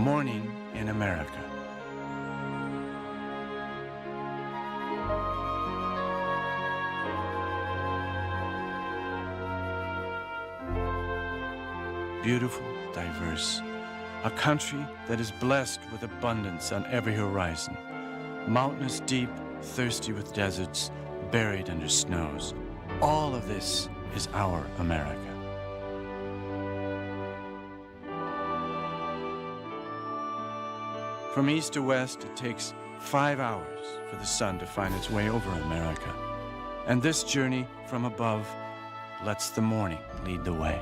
Morning in America. Beautiful, diverse, a country that is blessed with abundance on every horizon, mountainous deep, thirsty with deserts, buried under snows. All of this is our America. From east to west, it takes 5 hours for the sun to find its way over America. And this journey from above lets the morning lead the way.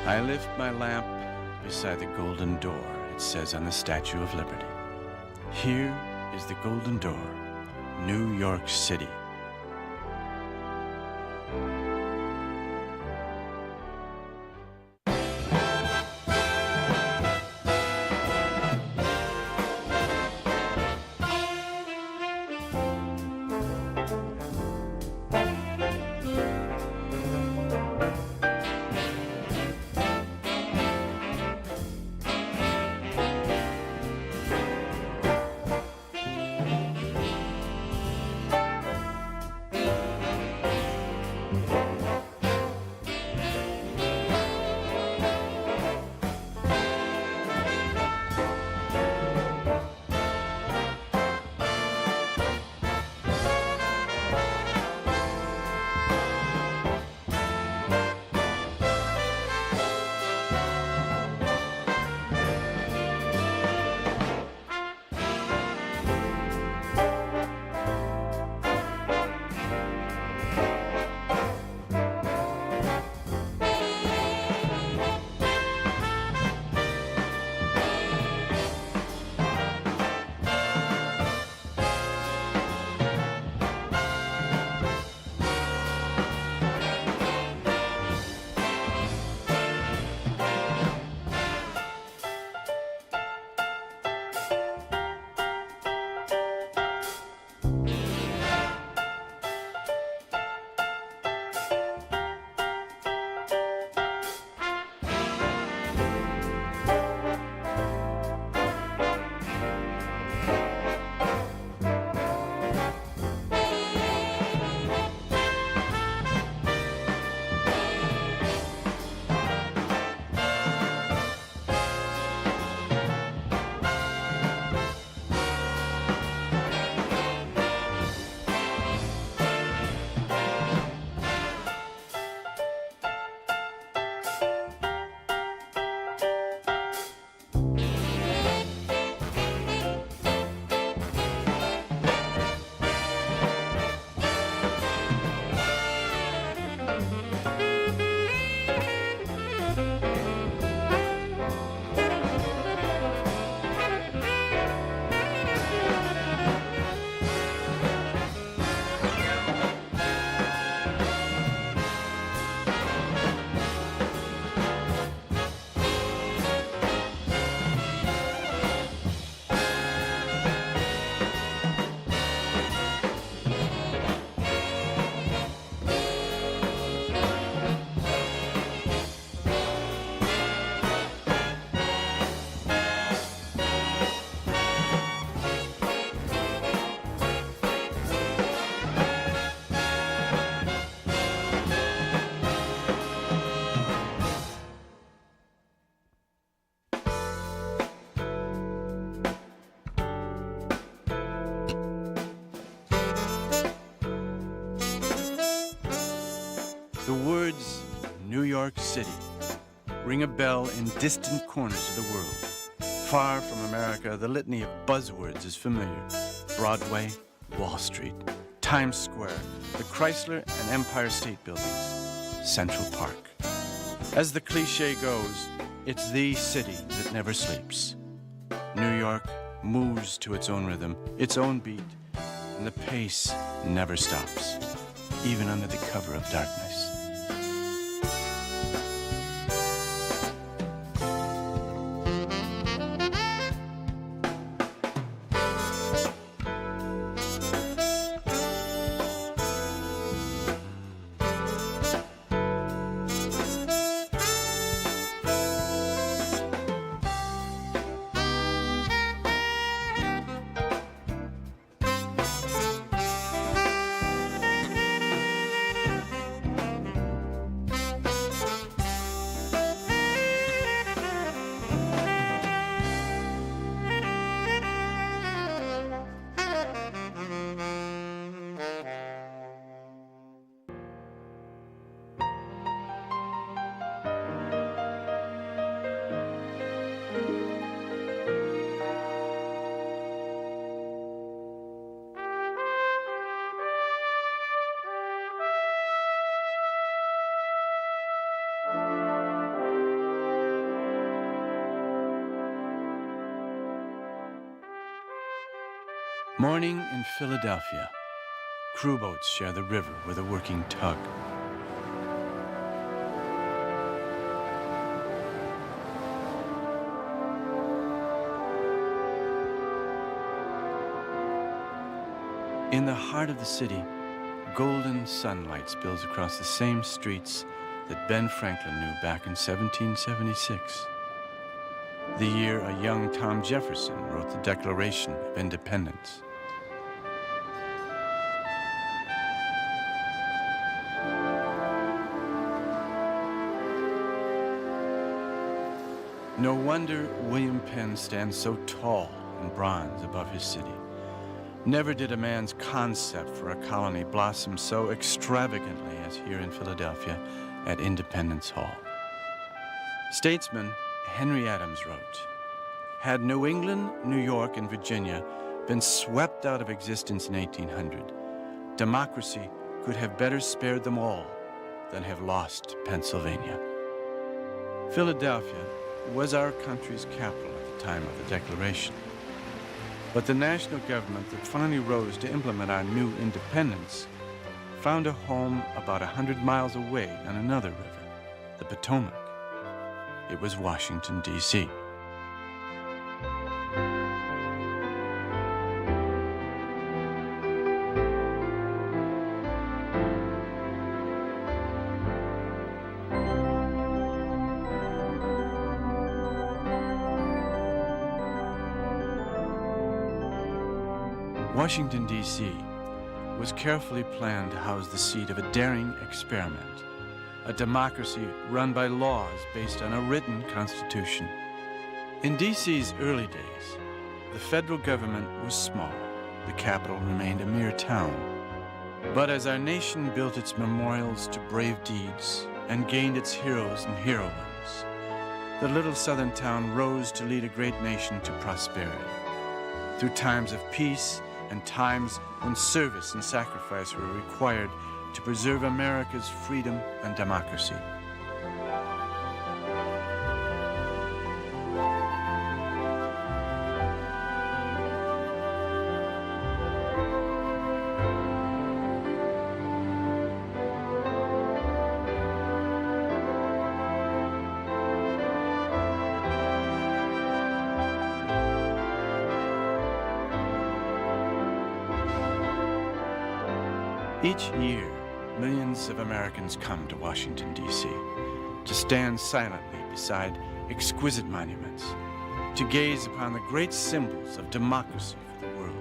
I lift my lamp beside the golden door, it says on the Statue of Liberty. Here is the golden door, New York City. City. Ring a bell in distant corners of the world. Far from America, the litany of buzzwords is familiar. Broadway, Wall Street, Times Square, the Chrysler and Empire State Buildings, Central Park. As the cliche goes, it's the city that never sleeps. New York moves to its own rhythm, its own beat, and the pace never stops, even under the cover of darkness. Morning in Philadelphia. Crew boats share the river with a working tug. In the heart of the city, golden sunlight spills across the same streets that Ben Franklin knew back in 1776. The year a young Tom Jefferson wrote the Declaration of Independence. No wonder William Penn stands so tall in bronze above his city. Never did a man's concept for a colony blossom so extravagantly as here in Philadelphia at Independence Hall. Statesman Henry Adams wrote, "Had New England, New York, and Virginia been swept out of existence in 1800, democracy could have better spared them all than have lost Pennsylvania." Philadelphia was our country's capital at the time of the Declaration. But the national government that finally rose to implement our new independence found a home about 100 miles away on another river, the Potomac. It was Washington, D.C. Washington, D.C. was carefully planned to house the seat of a daring experiment, a democracy run by laws based on a written constitution. In D.C.'s early days, the federal government was small. The capital remained a mere town. But as our nation built its memorials to brave deeds and gained its heroes and heroines, the little southern town rose to lead a great nation to prosperity. Through times of peace and times when service and sacrifice were required to preserve America's freedom and democracy. Each year, millions of Americans come to Washington, D.C. to stand silently beside exquisite monuments, to gaze upon the great symbols of democracy for the world.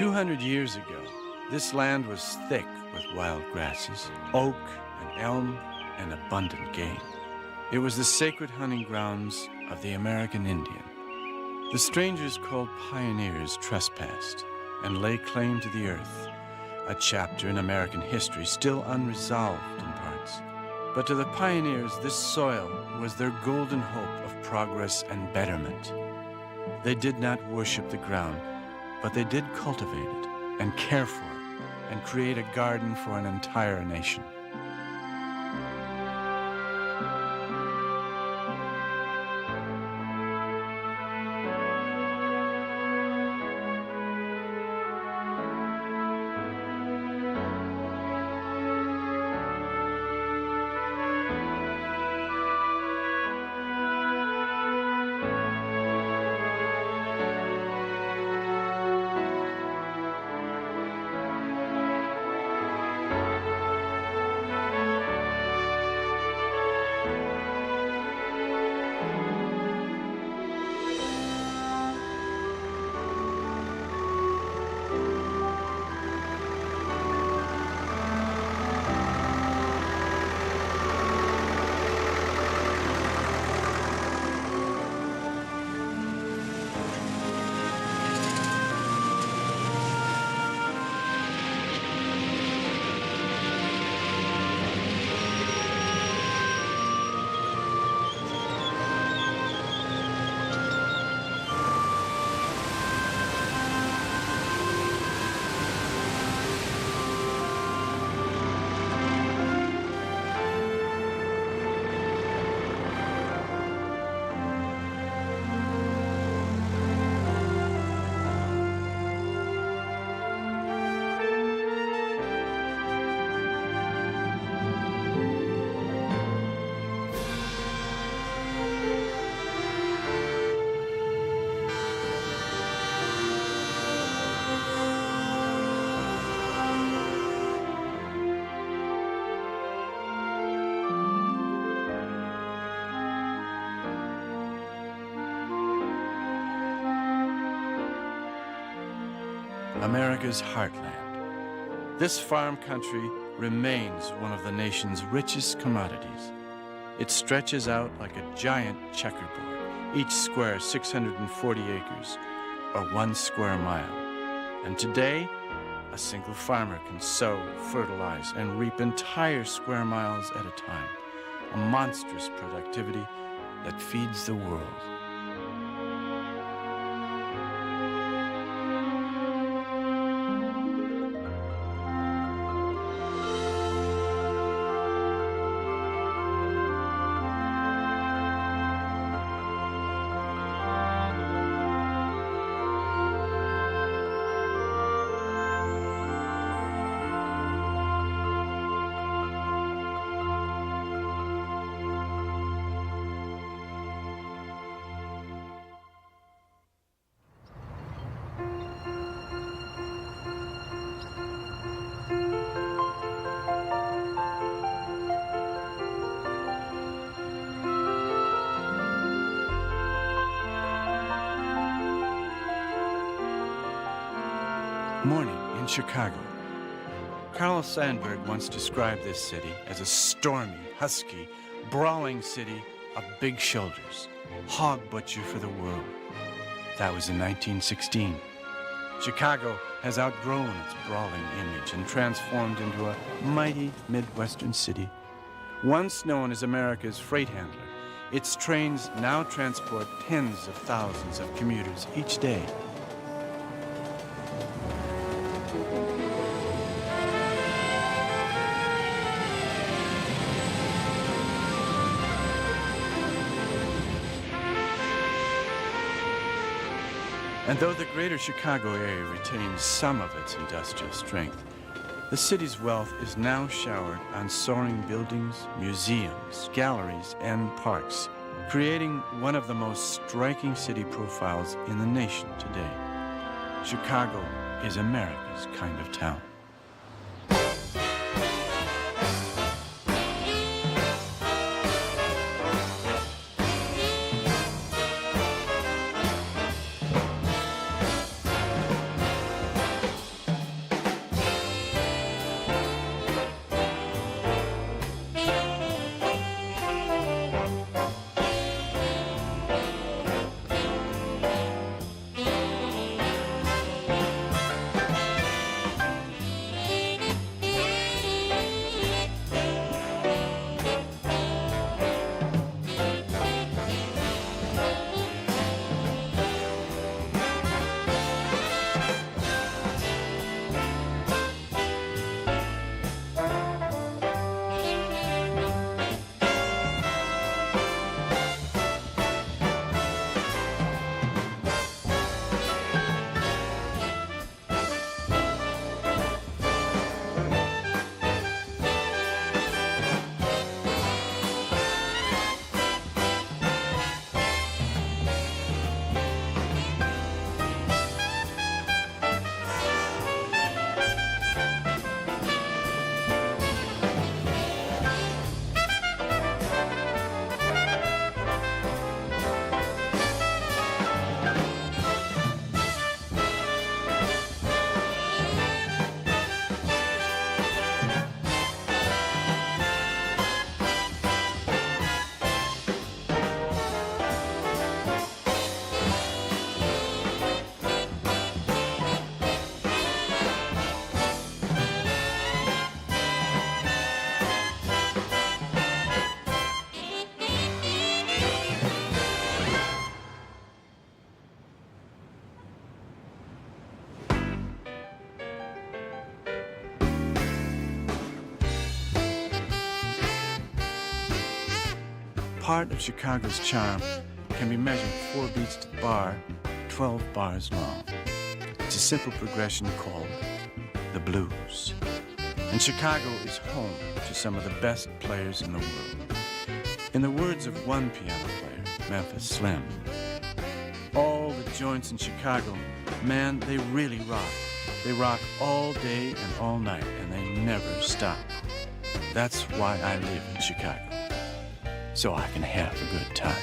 200 years ago, this land was thick with wild grasses, oak and elm, and abundant game. It was the sacred hunting grounds of the American Indian. The strangers called pioneers trespassed and lay claim to the earth, a chapter in American history still unresolved in parts. But to the pioneers, this soil was their golden hope of progress and betterment. They did not worship the ground, but they did cultivate it and care for it and create a garden for an entire nation. America's heartland. This farm country remains one of the nation's richest commodities. It stretches out like a giant checkerboard, each square 640 acres, or 1 square mile. And today, a single farmer can sow, fertilize, and reap entire square miles at a time, a monstrous productivity that feeds the world. Morning in Chicago. Carl Sandburg once described this city as a stormy, husky, brawling city of big shoulders, hog butcher for the world. That was in 1916. Chicago has outgrown its brawling image and transformed into a mighty Midwestern city. Once known as America's freight handler, its trains now transport tens of thousands of commuters each day. And though the greater Chicago area retains some of its industrial strength, the city's wealth is now showered on soaring buildings, museums, galleries, and parks, creating one of the most striking city profiles in the nation today. Chicago is America's kind of town. heart of Chicago's charm can be measured 4 beats to the bar, 12 bars long. It's a simple progression called the blues. And Chicago is home to some of the best players in the world. In the words of one piano player, Memphis Slim, all the joints in Chicago, man, they really rock. They rock all day and all night, and they never stop. That's why I live in Chicago, so I can have a good time.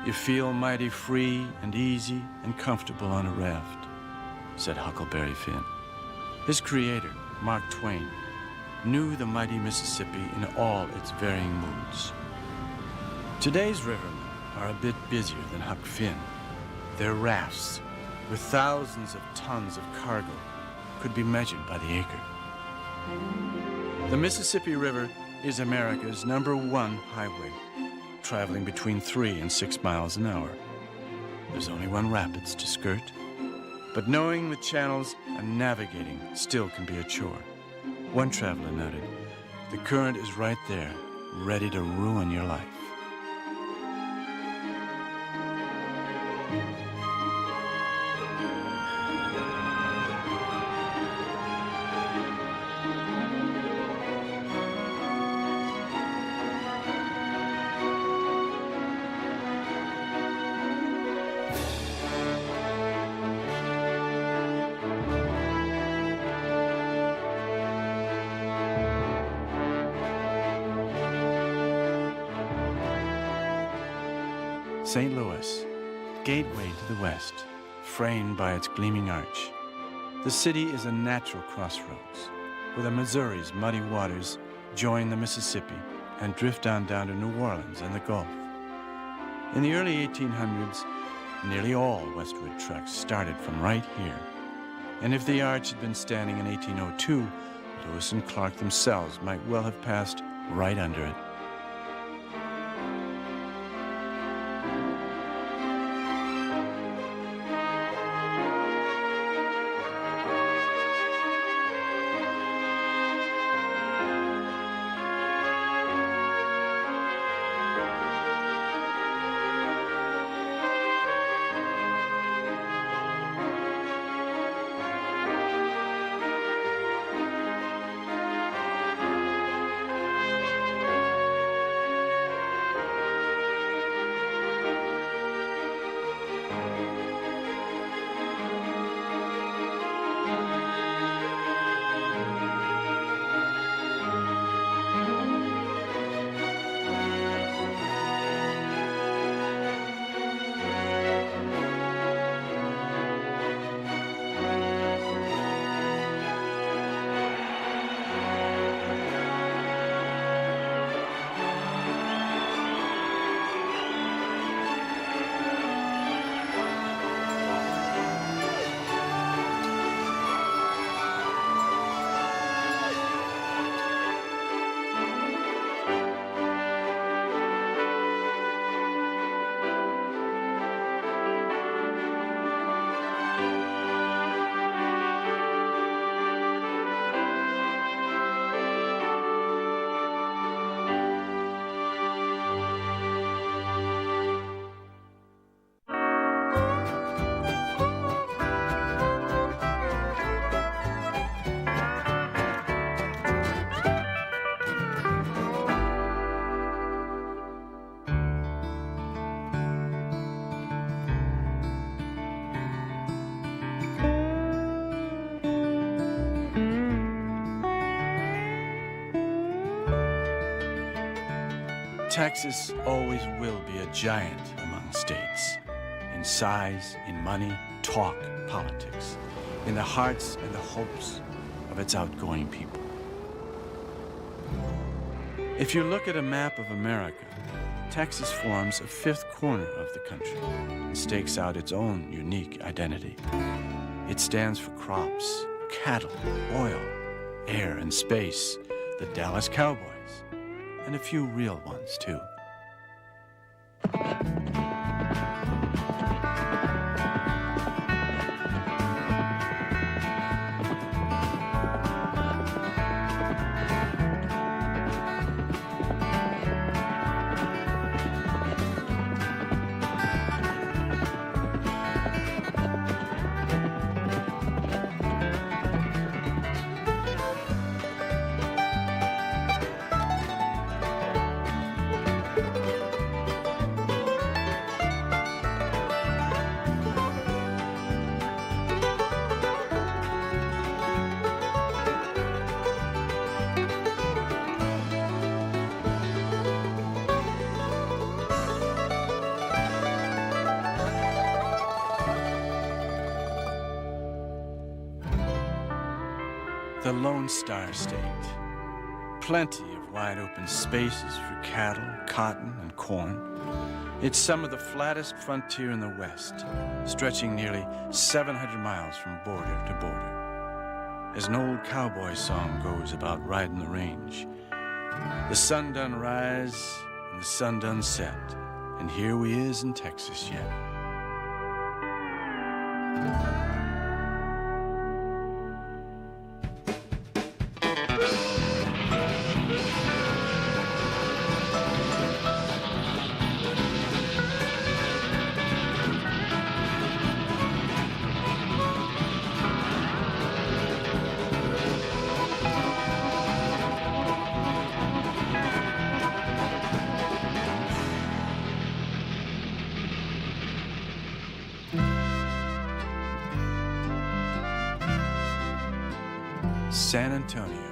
You feel mighty free and easy and comfortable on a raft, said Huckleberry Finn. His creator, Mark Twain, knew the mighty Mississippi in all its varying moods. Today's rivermen are a bit busier than Huck Finn. Their rafts, with thousands of tons of cargo, could be measured by the acre. The Mississippi River is America's #1 highway, traveling between 3 and 6 miles an hour. There's only one rapids to skirt, but knowing the channels and navigating still can be a chore. One traveler noted, the current is right there, ready to ruin your life. St. Louis, gateway to the west, framed by its gleaming arch. The city is a natural crossroads, where the Missouri's muddy waters join the Mississippi and drift on down to New Orleans and the Gulf. In the early 1800s, nearly all westward trucks started from right here. And if the arch had been standing in 1802, Lewis and Clark themselves might well have passed right under it. Texas always will be a giant among states, in size, in money, talk, politics, in the hearts and the hopes of its outgoing people. If you look at a map of America, Texas forms a fifth corner of the country and stakes out its own unique identity. It stands for crops, cattle, oil, air, and space, the Dallas Cowboys, and a few real ones, too. The Lone Star State. Plenty of wide-open spaces for cattle, cotton, and corn. It's some of the flattest frontier in the West, stretching nearly 700 miles from border to border. As an old cowboy song goes about riding the range, the sun done rise and the sun done set, and here we is in Texas yet. San Antonio,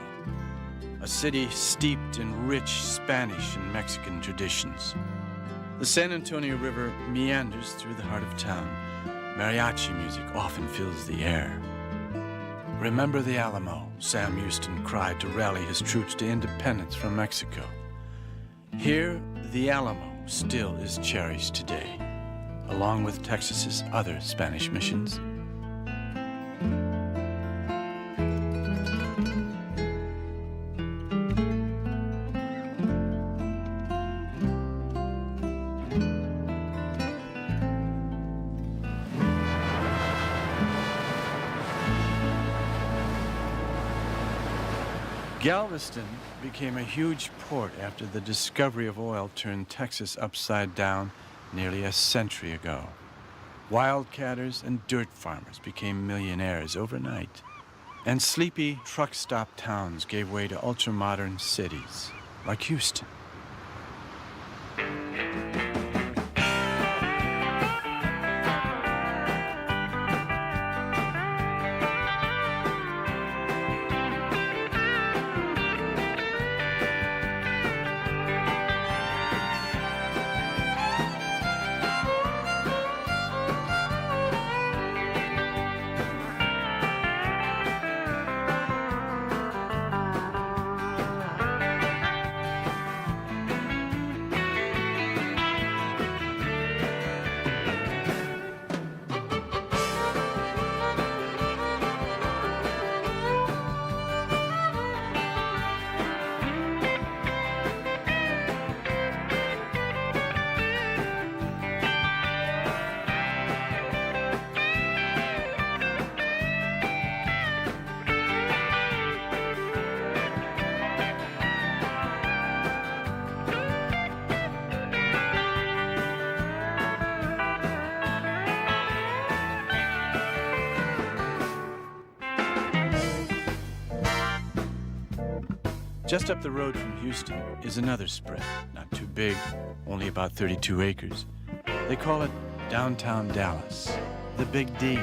a city steeped in rich Spanish and Mexican traditions. The San Antonio River meanders through the heart of town. Mariachi music often fills the air. Remember the Alamo, Sam Houston cried to rally his troops to independence from Mexico. Here, the Alamo still is cherished today, along with Texas's other Spanish missions. Galveston became a huge port after the discovery of oil turned Texas upside down nearly a century ago. Wildcatters and dirt farmers became millionaires overnight, and sleepy truck stop towns gave way to ultra-modern cities like Houston. Just up the road from Houston is another spread, not too big, only about 32 acres. They call it downtown Dallas, the Big D.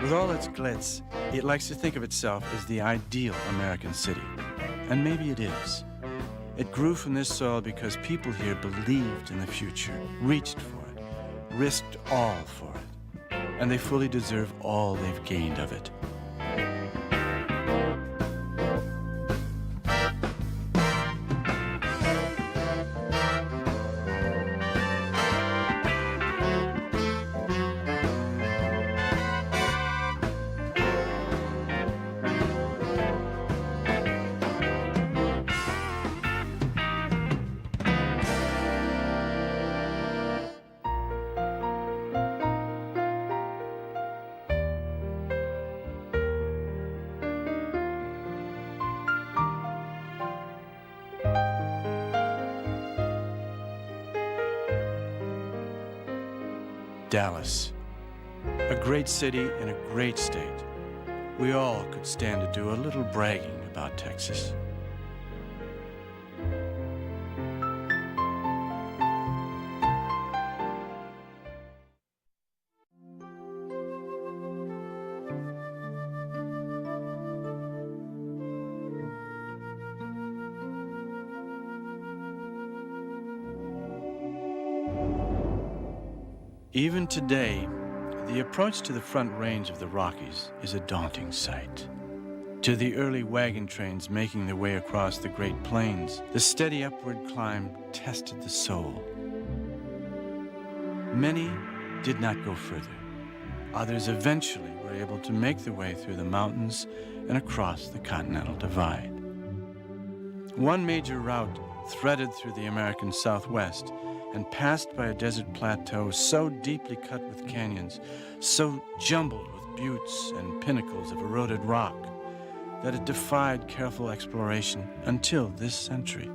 With all its glitz, it likes to think of itself as the ideal American city. And maybe it is. It grew from this soil because people here believed in the future, reached for it, risked all for it. And they fully deserve all they've gained of it. Dallas, a great city in a great state. We all could stand to do a little bragging about Texas. Even today, the approach to the Front Range of the Rockies is a daunting sight. To the early wagon trains making their way across the Great Plains, the steady upward climb tested the soul. Many did not go further. Others eventually were able to make their way through the mountains and across the Continental Divide. One major route threaded through the American Southwest and passed by a desert plateau so deeply cut with canyons, so jumbled with buttes and pinnacles of eroded rock, that it defied careful exploration until this century.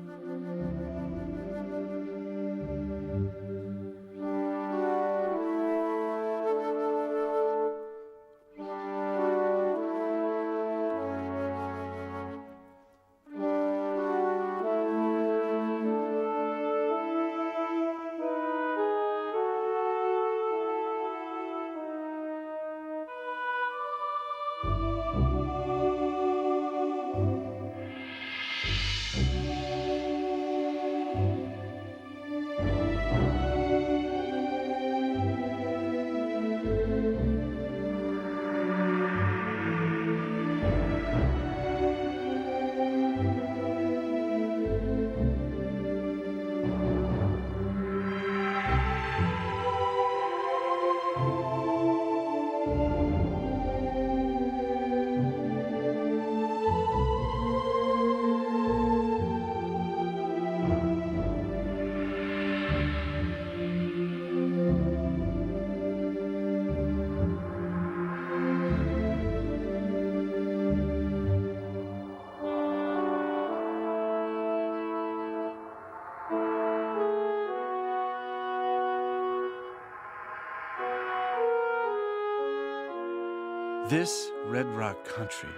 This Red Rock country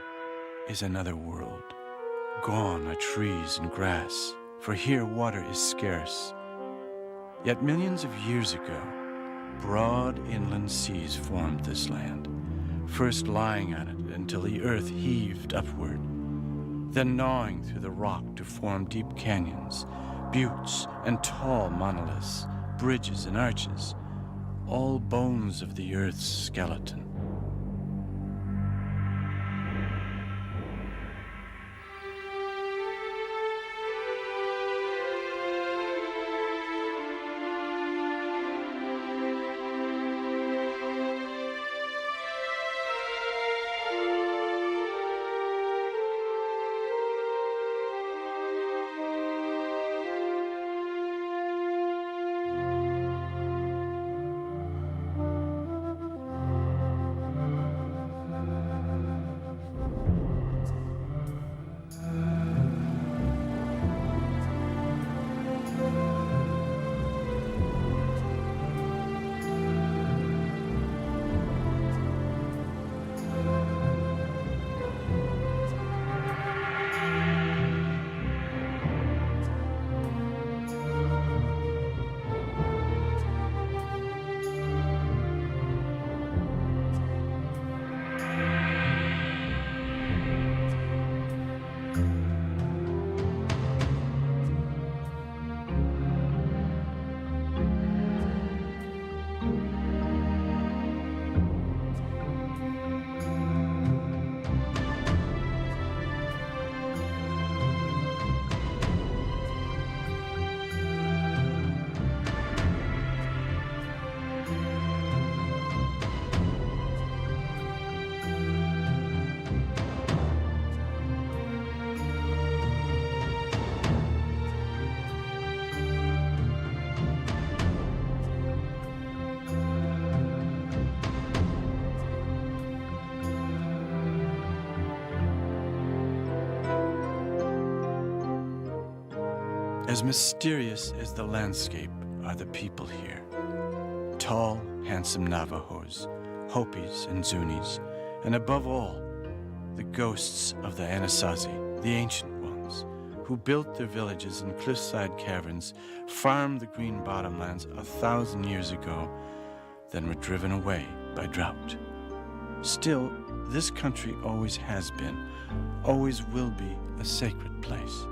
is another world. Gone are trees and grass, for here water is scarce. Yet millions of years ago, broad inland seas formed this land, first lying on it until the earth heaved upward, then gnawing through the rock to form deep canyons, buttes, and tall monoliths, bridges and arches, all bones of the earth's skeleton. As mysterious as the landscape are the people here. Tall, handsome Navajos, Hopis and Zunis, and above all, the ghosts of the Anasazi, the ancient ones, who built their villages in cliffside caverns, farmed the green bottomlands 1,000 years ago, then were driven away by drought. Still, this country always has been, always will be a sacred place.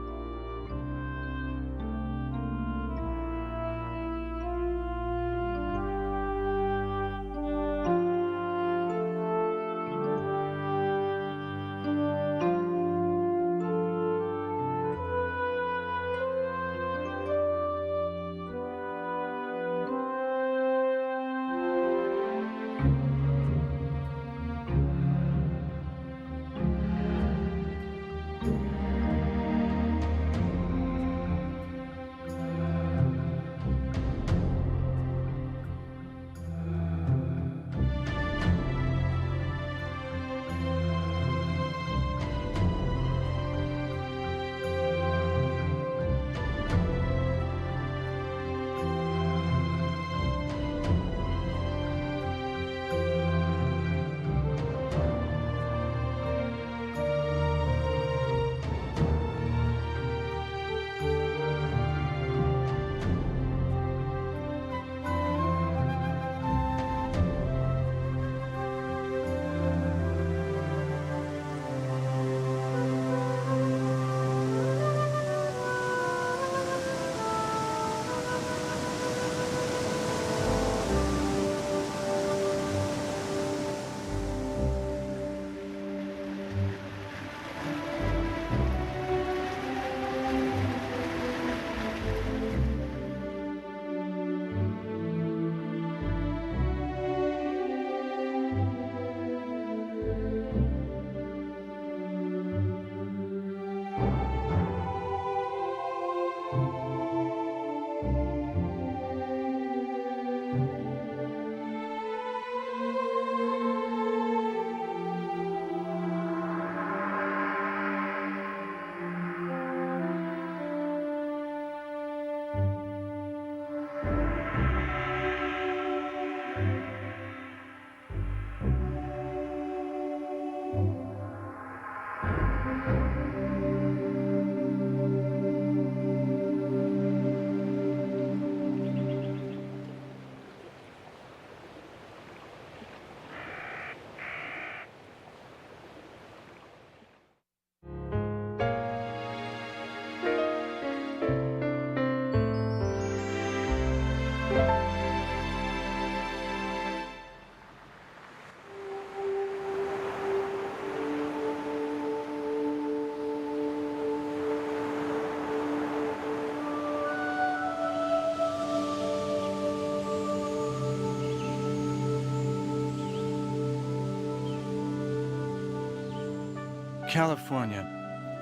California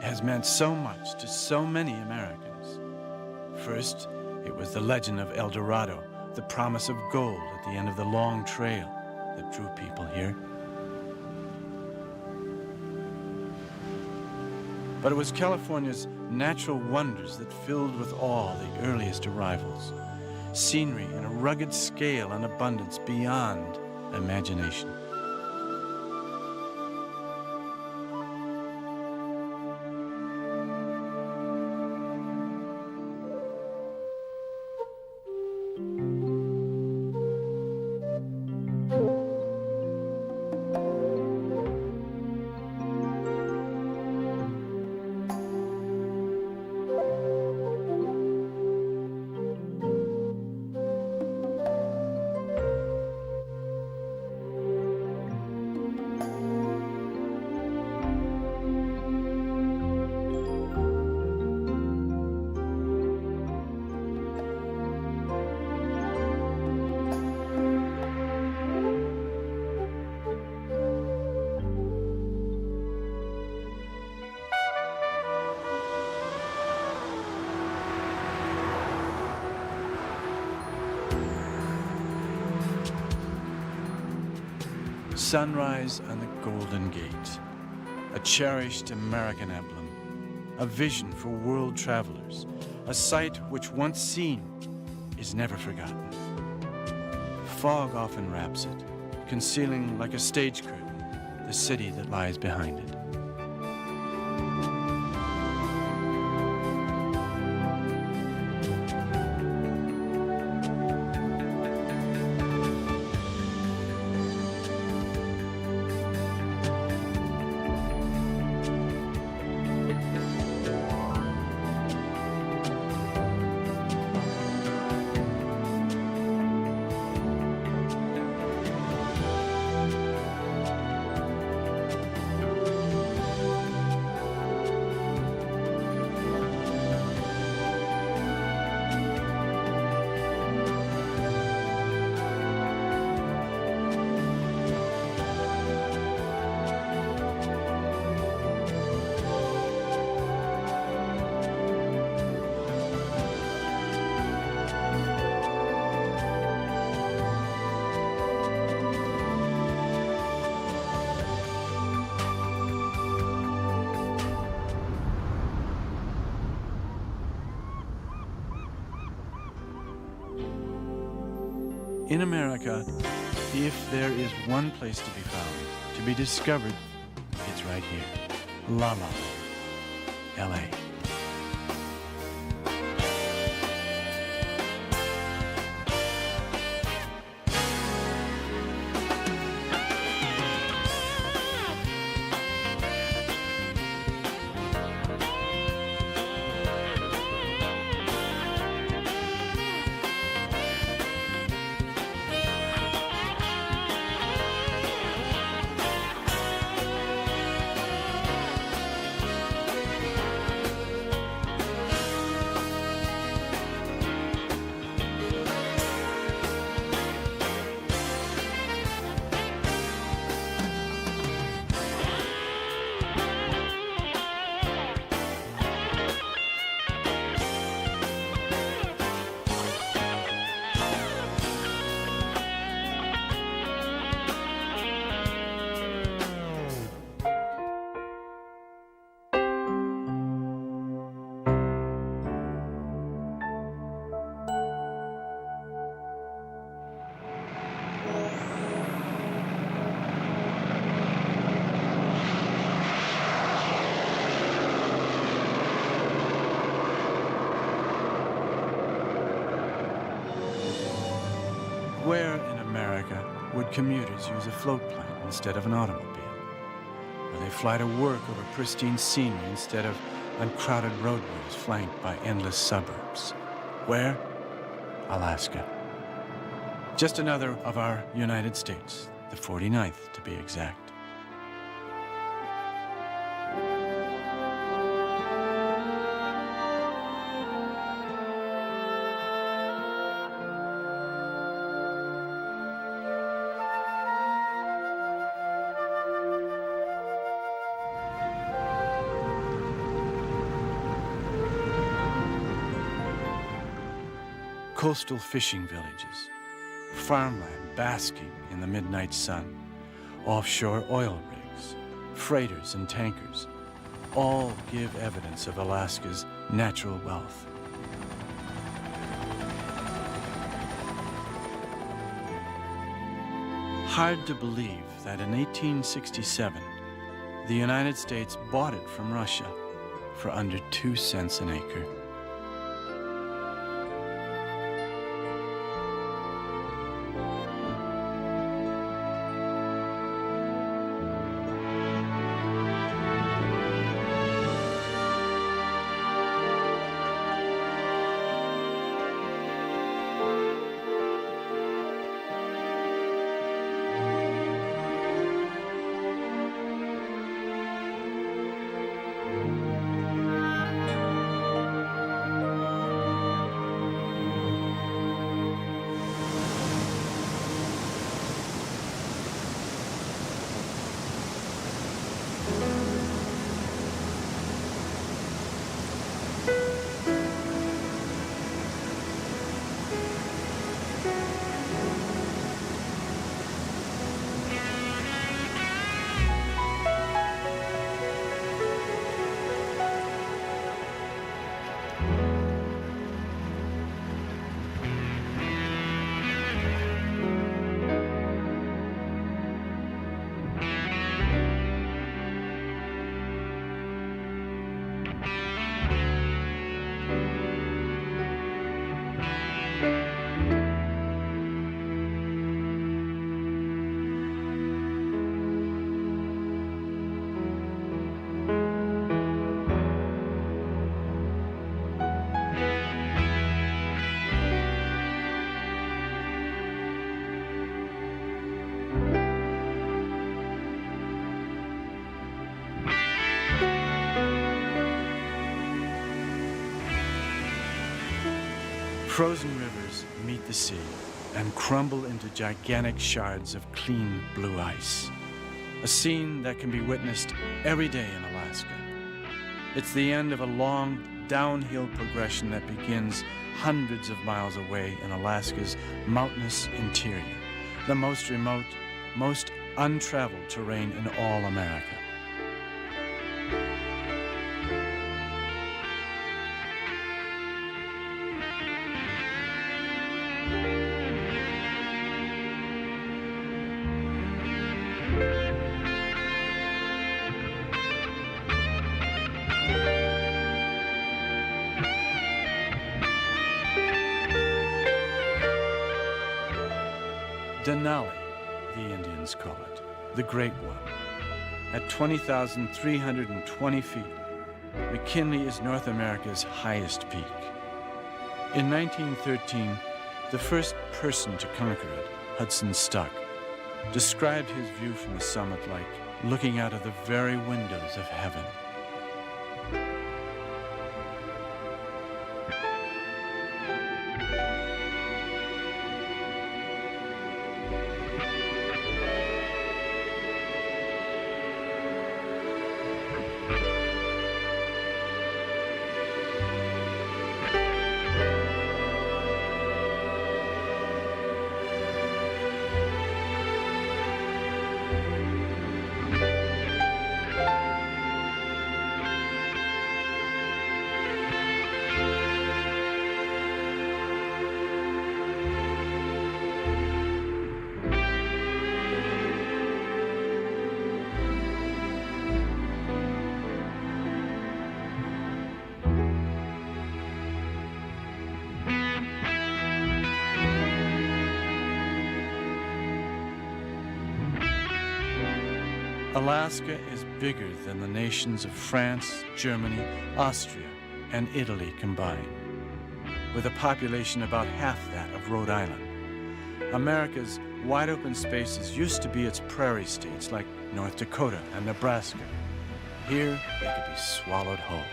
has meant so much to so many Americans. First, it was the legend of El Dorado, the promise of gold at the end of the long trail that drew people here. But it was California's natural wonders that filled with awe the earliest arrivals. Scenery in a rugged scale and abundance beyond imagination. Sunrise on the Golden Gate, a cherished American emblem, a vision for world travelers, a sight which once seen is never forgotten. fog often wraps it, concealing like a stage curtain the city that lies behind it. In America, if there is one place to be found, to be discovered, it's right here. La La Land, L.A. Where in America would commuters use a float plane instead of an automobile? Where they fly to work over pristine scenery instead of uncrowded roadways flanked by endless suburbs? Where? Alaska. Just another of our United States, the 49th to be exact. Coastal fishing villages, farmland basking in the midnight sun, offshore oil rigs, freighters and tankers, all give evidence of Alaska's natural wealth. Hard to believe that in 1867, the United States bought it from Russia for under 2 cents an acre. Frozen rivers meet the sea and crumble into gigantic shards of clean blue ice. A scene that can be witnessed every day in Alaska. It's the end of a long downhill progression that begins hundreds of miles away in Alaska's mountainous interior, the most remote, most untraveled terrain in all America. Denali, the Indians call it, the Great One. At 20,320 feet, McKinley is North America's highest peak. In 1913, the first person to conquer it, Hudson Stuck, described his view from the summit like looking out of the very windows of heaven. Alaska is bigger than the nations of France, Germany, Austria, and Italy combined, with a population about half that of Rhode Island. America's wide-open spaces used to be its prairie states like North Dakota and Nebraska. Here, they could be swallowed whole.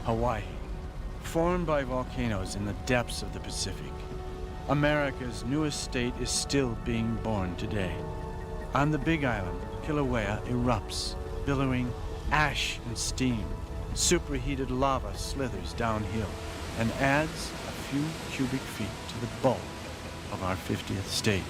Hawaii, formed by volcanoes in the depths of the Pacific. America's newest state is still being born today. On the Big Island, Kilauea erupts, billowing ash and steam. Superheated lava slithers downhill and adds a few cubic feet to the bulk of our 50th state.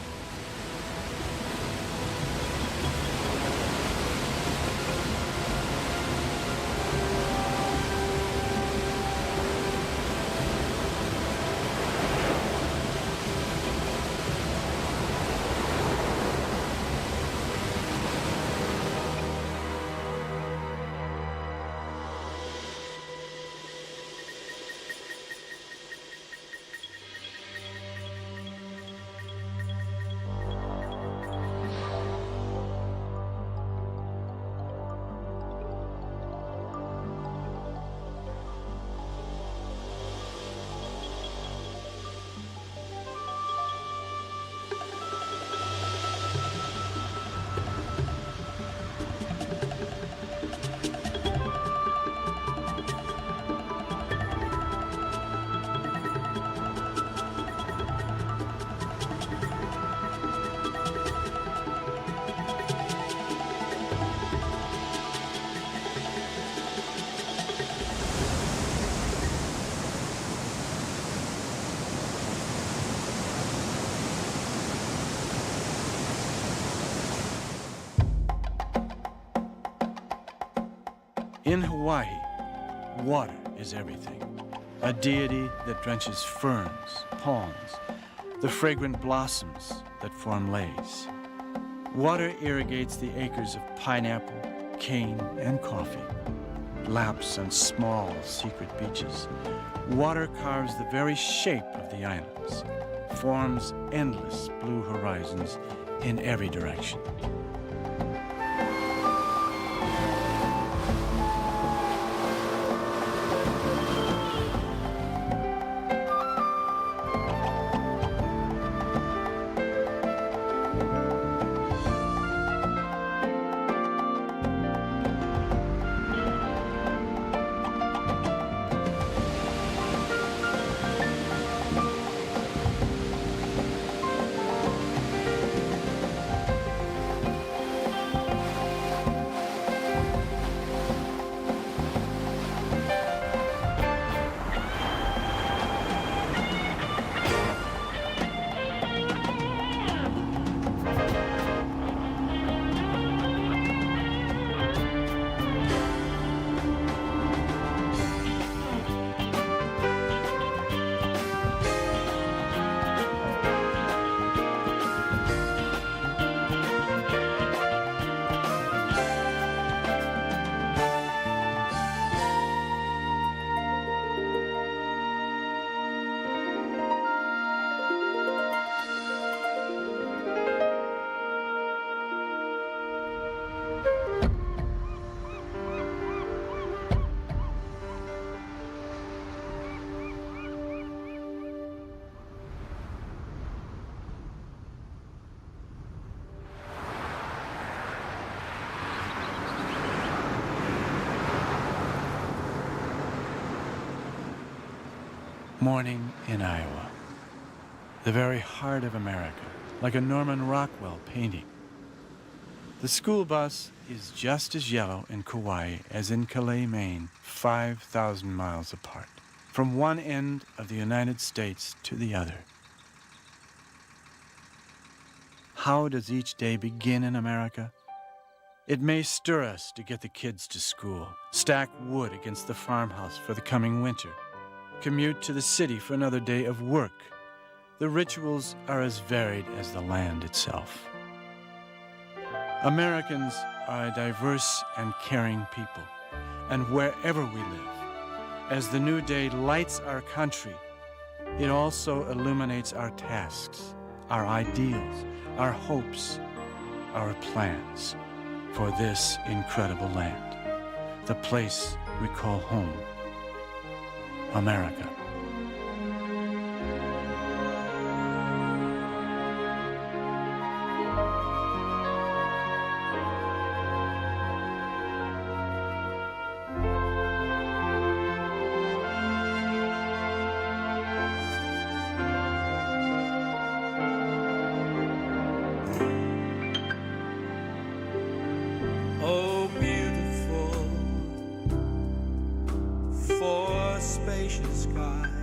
In Hawaii, water is everything. A deity that drenches ferns, palms, the fragrant blossoms that form leis. Water irrigates the acres of pineapple, cane, and coffee, laps on small secret beaches. Water carves the very shape of the islands, forms endless blue horizons in every direction. Morning in Iowa, the very heart of America, like a Norman Rockwell painting. The school bus is just as yellow in Kauai as in Calais, Maine, 5,000 miles apart, from one end of the United States to the other. How does each day begin in America? It may stir us to get the kids to school, stack wood against the farmhouse for the coming winter, commute to the city for another day of work. The rituals are as varied as the land itself. Americans are a diverse and caring people, and wherever we live, as the new day lights our country, it also illuminates our tasks, our ideals, our hopes, our plans for this incredible land, the place we call home, America. Oh, beautiful, for spacious sky.